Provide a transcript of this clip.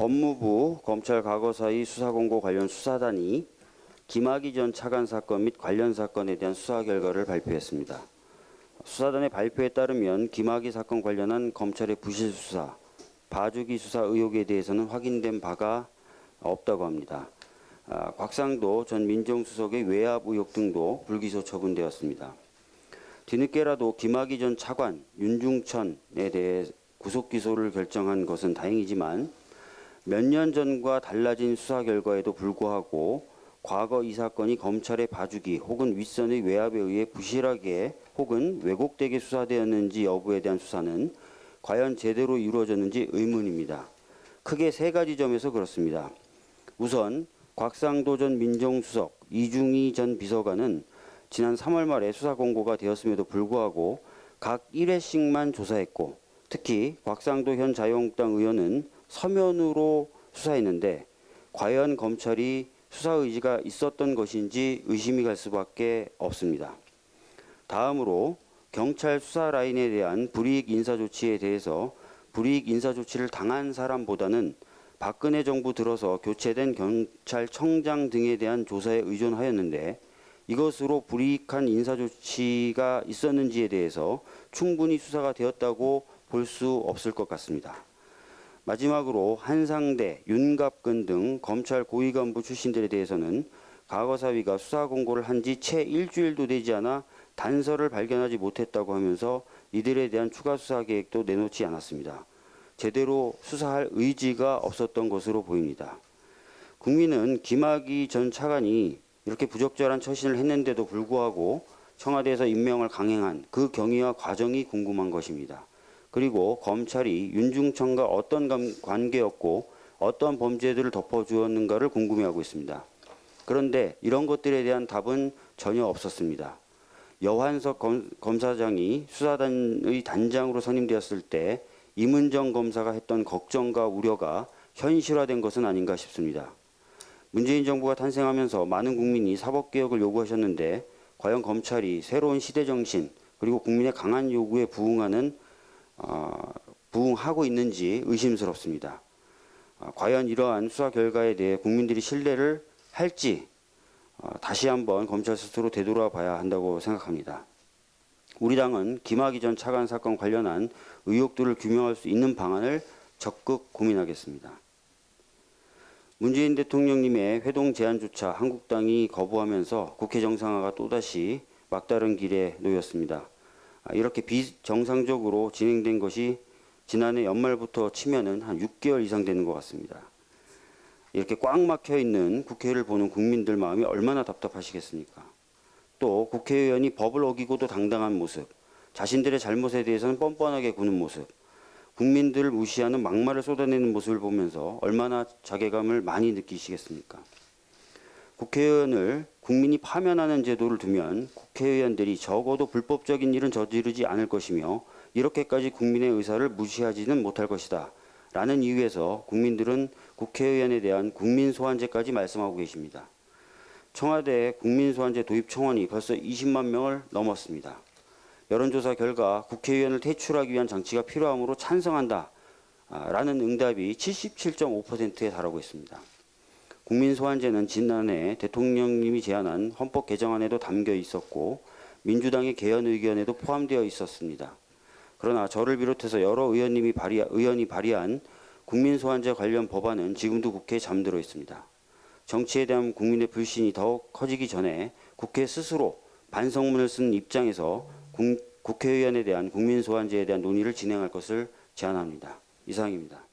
법무부 검찰 과거사위 수사공고 관련 수사단이 김학의 전 차관 사건 및 관련 사건에 대한 수사 결과를 발표했습니다. 수사단의 발표에 따르면 김학의 사건 관련한 검찰의 부실 수사, 봐주기 수사 의혹에 대해서는 확인된 바가 없다고 합니다. 곽상도 전 민정수석의 외압 의혹 등도 불기소 처분되었습니다. 뒤늦게라도 김학의 전 차관, 윤중천에 대해 구속기소를 결정한 것은 다행이지만 몇 년 전과 달라진 수사 결과에도 불구하고 과거 이 사건이 검찰의 봐주기 혹은 윗선의 외압에 의해 부실하게 혹은 왜곡되게 수사되었는지 여부에 대한 수사는 과연 제대로 이루어졌는지 의문입니다. 크게 세 가지 점에서 그렇습니다. 우선 곽상도 전 민정수석, 이중희 전 비서관은 지난 3월 말에 수사 공고가 되었음에도 불구하고 각 1회씩만 조사했고 특히 곽상도 현 자유한국당 의원은 서면으로 수사했는데 과연 검찰이 수사 의지가 있었던 것인지 의심이 갈 수밖에 없습니다. 다음으로 경찰 수사 라인에 대한 불이익 인사 조치에 대해서 불이익 인사 조치를 당한 사람보다는 박근혜 정부 들어서 교체된 경찰청장 등에 대한 조사에 의존하였는데 이것으로 불이익한 인사 조치가 있었는지에 대해서 충분히 수사가 되었다고 볼 수 없을 것 같습니다. 마지막으로 한상대, 윤갑근 등 검찰 고위 간부 출신들에 대해서는 과거사위가 수사 공고를 한 지 채 일주일도 되지 않아 단서를 발견하지 못했다고 하면서 이들에 대한 추가 수사 계획도 내놓지 않았습니다. 제대로 수사할 의지가 없었던 것으로 보입니다. 국민은 김학의 전 차관이 이렇게 부적절한 처신을 했는데도 불구하고 청와대에서 임명을 강행한 그 경위와 과정이 궁금한 것입니다. 그리고 검찰이 윤중천과 어떤 관계였고 어떤 범죄들을 덮어주었는가를 궁금해하고 있습니다. 그런데 이런 것들에 대한 답은 전혀 없었습니다. 여환석 검사장이 수사단의 단장으로 선임되었을 때 임은정 검사가 했던 걱정과 우려가 현실화된 것은 아닌가 싶습니다. 문재인 정부가 탄생하면서 많은 국민이 사법개혁을 요구하셨는데 과연 검찰이 새로운 시대정신 그리고 국민의 강한 요구에 부응하고 있는지 의심스럽습니다. 과연 이러한 수사 결과에 대해 국민들이 신뢰를 할지 다시 한번 검찰 스스로 되돌아 봐야 한다고 생각합니다. 우리 당은 김학의 전 차관 사건 관련한 의혹들을 규명할 수 있는 방안을 적극 고민하겠습니다. 문재인 대통령님의 회동 제안조차 한국당이 거부하면서 국회 정상화가 또다시 막다른 길에 놓였습니다. 이렇게 비정상적으로 진행된 것이 지난해 연말부터 치면은 한 6개월 이상 되는 것 같습니다. 이렇게 꽉 막혀 있는 국회를 보는 국민들 마음이 얼마나 답답하시겠습니까? 또 국회의원이 법을 어기고도 당당한 모습, 자신들의 잘못에 대해서는 뻔뻔하게 구는 모습, 국민들을 무시하는 막말을 쏟아내는 모습을 보면서 얼마나 자괴감을 많이 느끼시겠습니까? 국회의원을 국민이 파면하는 제도를 두면 국회의원들이 적어도 불법적인 일은 저지르지 않을 것이며 이렇게까지 국민의 의사를 무시하지는 못할 것이다 라는 이유에서 국민들은 국회의원에 대한 국민소환제까지 말씀하고 계십니다. 청와대 국민소환제 도입 청원이 벌써 20만 명을 넘었습니다. 여론조사 결과 국회의원을 퇴출하기 위한 장치가 필요하므로 찬성한다 라는 응답이 77.5%에 달하고 있습니다. 국민소환제는 지난해 대통령님이 제안한 헌법 개정안에도 담겨 있었고 민주당의 개헌 의견에도 포함되어 있었습니다. 그러나 저를 비롯해서 여러 의원이 발의한 국민소환제 관련 법안은 지금도 국회에 잠들어 있습니다. 정치에 대한 국민의 불신이 더욱 커지기 전에 국회 스스로 반성문을 쓴 입장에서 국회의원에 대한 국민소환제에 대한 논의를 진행할 것을 제안합니다. 이상입니다.